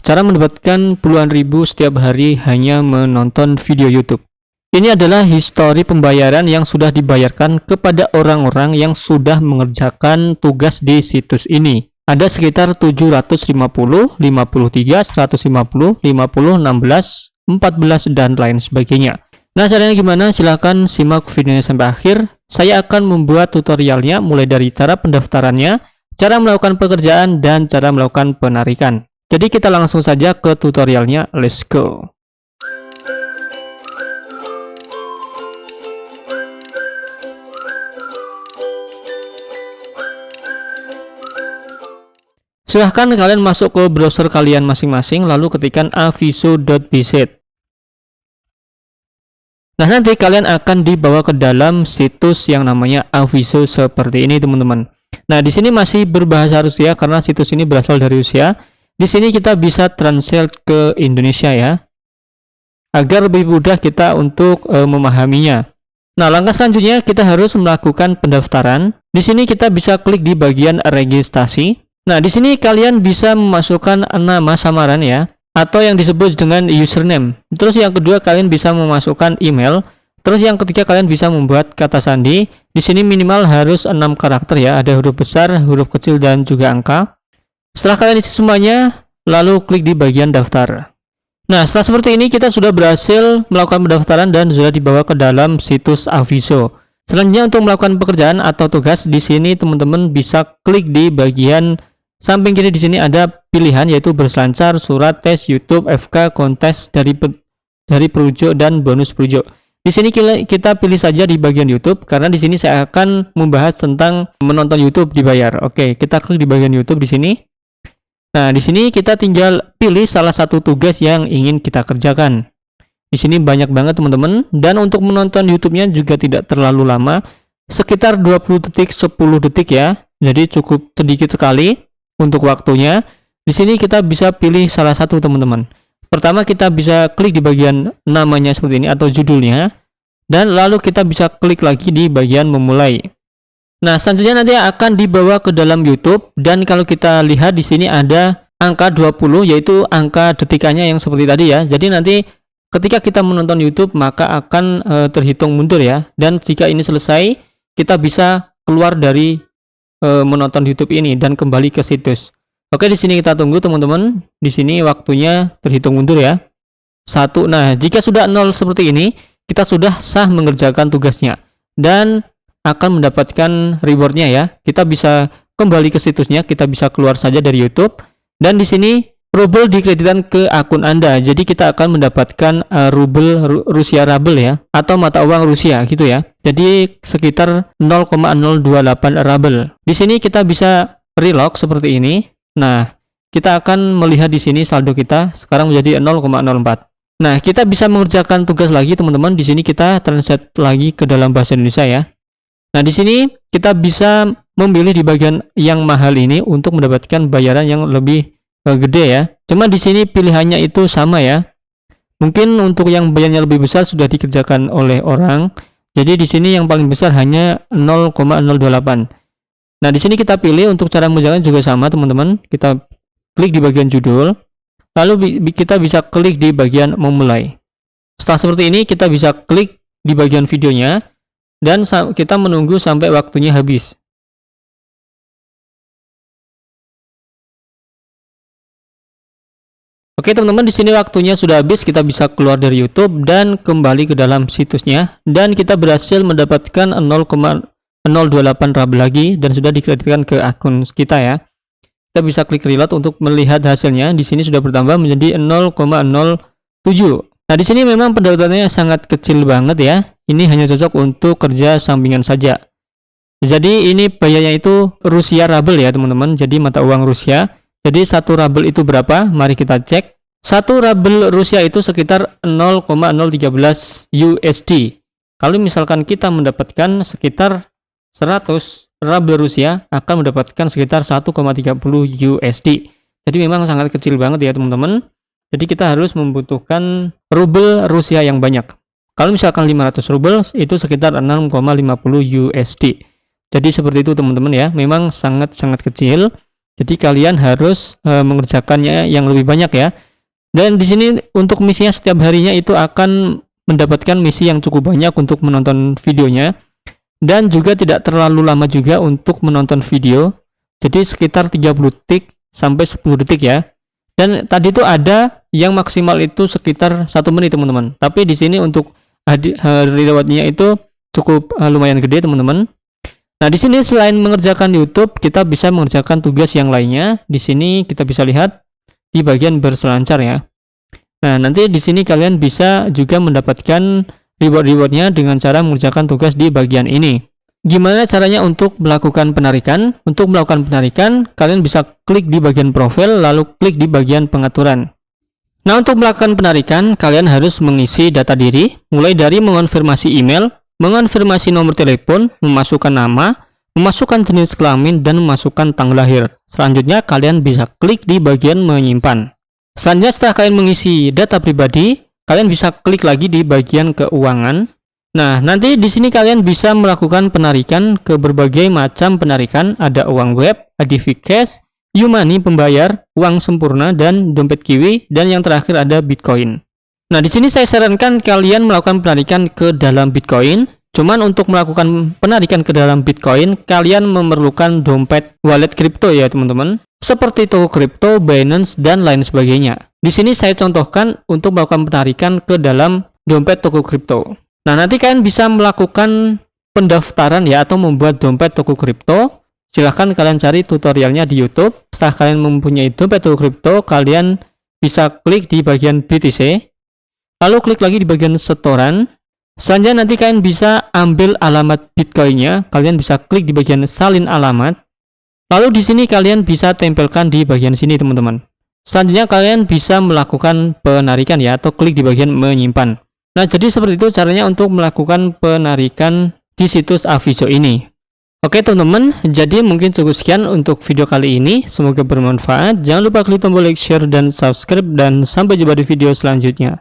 cara mendapatkan puluhan ribu setiap hari hanya menonton video YouTube. Ini adalah histori pembayaran yang sudah dibayarkan kepada orang-orang yang sudah mengerjakan tugas di situs ini. Ada sekitar 750, 53, 150, 50, 16, 14, dan lain sebagainya. Nah, caranya gimana? Silahkan simak videonya sampai akhir. Saya akan membuat tutorialnya mulai dari cara pendaftarannya, cara melakukan pekerjaan, dan cara melakukan penarikan. Jadi kita langsung saja ke tutorialnya. Let's go. Silahkan kalian masuk ke browser kalian masing-masing, lalu ketikkan aviso.bz. Nah, nanti kalian akan dibawa ke dalam situs yang namanya Aviso seperti ini, teman-teman. Nah, di sini masih berbahasa Rusia karena situs ini berasal dari Rusia. Di sini kita bisa translate ke Indonesia ya, agar lebih mudah kita untuk memahaminya. Nah, langkah selanjutnya kita harus melakukan pendaftaran. Di sini kita bisa klik di bagian registrasi. Nah, di sini kalian bisa memasukkan nama samaran ya, atau yang disebut dengan username. Terus yang kedua kalian bisa memasukkan email. Terus yang ketiga kalian bisa membuat kata sandi. Di sini minimal harus 6 karakter ya, ada huruf besar, huruf kecil, dan juga angka. Setelah kalian isi semuanya, lalu klik di bagian daftar. Nah, setelah seperti ini kita sudah berhasil melakukan pendaftaran dan sudah dibawa ke dalam situs Aviso. Selanjutnya untuk melakukan pekerjaan atau tugas, di sini teman-teman bisa klik di bagian samping kiri. Di sini ada pilihan yaitu berselancar, surat, tes, YouTube, FK, kontes, dari perujuk, dan bonus perujuk. Di sini kita pilih saja di bagian YouTube karena di sini saya akan membahas tentang menonton YouTube dibayar. Oke, kita klik di bagian YouTube di sini. Nah, di sini kita tinggal pilih salah satu tugas yang ingin kita kerjakan. Di sini banyak banget teman-teman, dan untuk menonton YouTube-nya juga tidak terlalu lama, sekitar 20 detik, 10 detik ya. Jadi cukup sedikit sekali untuk waktunya. Di sini kita bisa pilih salah satu teman-teman. Pertama kita bisa klik di bagian namanya seperti ini atau judulnya, dan lalu kita bisa klik lagi di bagian memulai. Nah, selanjutnya nanti akan dibawa ke dalam YouTube, dan kalau kita lihat di sini ada angka 20 yaitu angka detikannya yang seperti tadi ya. Jadi nanti ketika kita menonton YouTube maka akan terhitung mundur ya. Dan jika ini selesai, kita bisa keluar dari menonton YouTube ini dan kembali ke situs. Oke, di sini kita tunggu teman-teman. Di sini waktunya terhitung mundur ya. 1. Nah, jika sudah 0 seperti ini, kita sudah sah mengerjakan tugasnya dan akan mendapatkan rewardnya ya. Kita bisa kembali ke situsnya, kita bisa keluar saja dari YouTube, dan di sini rubel dikreditkan ke akun Anda. Jadi kita akan mendapatkan rubel Rusia rubel ya, atau mata uang Rusia gitu ya. Jadi sekitar 0,028 rubel. Di sini kita bisa relog seperti ini. Nah, kita akan melihat di sini saldo kita sekarang menjadi 0,04. Nah, kita bisa mengerjakan tugas lagi teman-teman. Di sini kita translate lagi ke dalam bahasa Indonesia ya. Nah, di sini kita bisa memilih di bagian yang mahal ini untuk mendapatkan bayaran yang lebih gede ya. Cuma di sini pilihannya itu sama ya. Mungkin untuk yang bayarnya lebih besar sudah dikerjakan oleh orang. Jadi di sini yang paling besar hanya 0,028. Nah, di sini kita pilih untuk cara mengerjakan juga sama teman-teman. Kita klik di bagian judul, lalu kita bisa klik di bagian memulai. Setelah seperti ini kita bisa klik di bagian videonya, dan kita menunggu sampai waktunya habis. Oke teman-teman, di sini waktunya sudah habis. Kita bisa keluar dari YouTube dan kembali ke dalam situsnya, dan kita berhasil mendapatkan 0,028 rubel lagi dan sudah dikreditkan ke akun kita ya. Kita bisa klik reload untuk melihat hasilnya. Di sini sudah bertambah menjadi 0,07. Nah, di sini memang pendaptarannya sangat kecil banget ya. Ini hanya cocok untuk kerja sampingan saja. Jadi ini bayarnya itu Rusia rubel ya teman-teman. Jadi mata uang Rusia. Jadi 1 rubel itu berapa? Mari kita cek. 1 rubel Rusia itu sekitar 0,013 USD. Kalau misalkan kita mendapatkan sekitar 100 rubel Rusia, akan mendapatkan sekitar 1,30 USD. Jadi memang sangat kecil banget ya teman-teman. Jadi kita harus membutuhkan rubel Rusia yang banyak. Kalau misalkan 500 rubel itu sekitar 6,50 USD. Jadi seperti itu teman-teman ya. Memang sangat-sangat kecil. Jadi kalian harus mengerjakannya yang lebih banyak ya. Dan di sini untuk misinya setiap harinya itu akan mendapatkan misi yang cukup banyak untuk menonton videonya. Dan juga tidak terlalu lama juga untuk menonton video. Jadi sekitar 30 detik sampai 10 detik ya. Dan tadi itu ada yang maksimal itu sekitar 1 menit teman-teman. Tapi di sini untuk rewardnya itu cukup lumayan gede teman-teman. Nah, di sini selain mengerjakan YouTube, kita bisa mengerjakan tugas yang lainnya. Di sini kita bisa lihat di bagian berselancar ya. Nah, nanti di sini kalian bisa juga mendapatkan reward-rewardnya dengan cara mengerjakan tugas di bagian ini. Gimana caranya untuk melakukan penarikan? Untuk melakukan penarikan, kalian bisa klik di bagian profil, lalu klik di bagian pengaturan. Nah, untuk melakukan penarikan, kalian harus mengisi data diri, mulai dari mengonfirmasi email, mengonfirmasi nomor telepon, memasukkan nama, memasukkan jenis kelamin, dan memasukkan tanggal lahir. Selanjutnya, kalian bisa klik di bagian menyimpan. Selanjutnya, setelah kalian mengisi data pribadi, kalian bisa klik lagi di bagian keuangan. Nah, nanti di sini kalian bisa melakukan penarikan ke berbagai macam penarikan. Ada uang web, ADV Cash, YouMoney pembayar, uang sempurna, dan dompet Kiwi, dan yang terakhir ada Bitcoin. Nah, di sini saya sarankan kalian melakukan penarikan ke dalam Bitcoin. Cuman untuk melakukan penarikan ke dalam Bitcoin, kalian memerlukan dompet wallet kripto ya teman-teman. Seperti toko kripto, Binance, dan lain sebagainya. Di sini saya contohkan untuk melakukan penarikan ke dalam dompet toko kripto. Nah, nanti kalian bisa melakukan pendaftaran ya atau membuat dompet toko kripto. Silahkan kalian cari tutorialnya di YouTube. Setelah kalian mempunyai dompet toko kripto, kalian bisa klik di bagian BTC. Lalu klik lagi di bagian setoran. Selanjutnya nanti kalian bisa ambil alamat Bitcoinnya. Kalian bisa klik di bagian salin alamat. Lalu di sini kalian bisa tempelkan di bagian sini teman-teman. Selanjutnya kalian bisa melakukan penarikan ya atau klik di bagian menyimpan. Nah, jadi seperti itu caranya untuk melakukan penarikan di situs Aviso ini. Oke teman-teman, jadi mungkin cukup sekian untuk video kali ini. Semoga bermanfaat. Jangan lupa klik tombol like, share, dan subscribe. Dan sampai jumpa di video selanjutnya.